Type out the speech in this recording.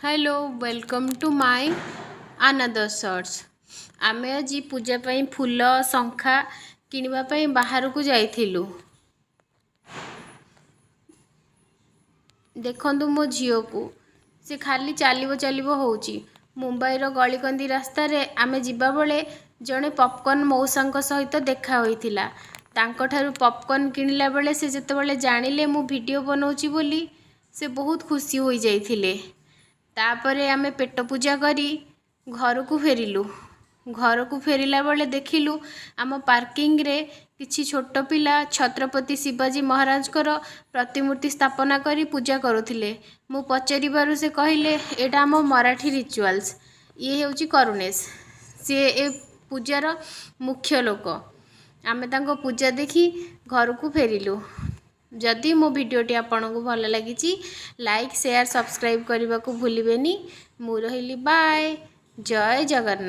Hello welcome to my another shorts. आमे आज पूजा पाई फूल शंखा किनिबा पाई बाहर को जाइथिलु। देखंतु मो झियो को से खाली चालिबो चालिबो होउची। मुंबई रो गलीकंदी रास्ता रे आमे जिबा बेले जणे पॉपकॉर्न मौसांक सहित देखा होइथिला। तांको ठारू पॉपकॉर्न किनिला बेले से जते बेले जानिले मु वीडियो बनौची बोली से बहुत खुशी होई जाइथिले। तापरे आमे पेट पूजा करी घर को फेरिलु। घर को फेरिला बेले देखिलु आम पार्किंग रे किछि छोट पिला छत्रपति शिवाजी महाराज कर प्रतिमूर्ति स्थापना करी पूजा करुथिले। मु पचारिबारु से कहिले एटा आम मराठी रिचुअल्स। ये हेउची करुणेश, सी ए पूजार मुख्य लोक। आमे तांको पूजा देखी घर को फेरिलु। जदि मो वीडियोटी आपको भल लगी लाइक शेयर सब्सक्राइब करने को भूलिबेनी। मु रहिली बाय। जय जगन्नाथ।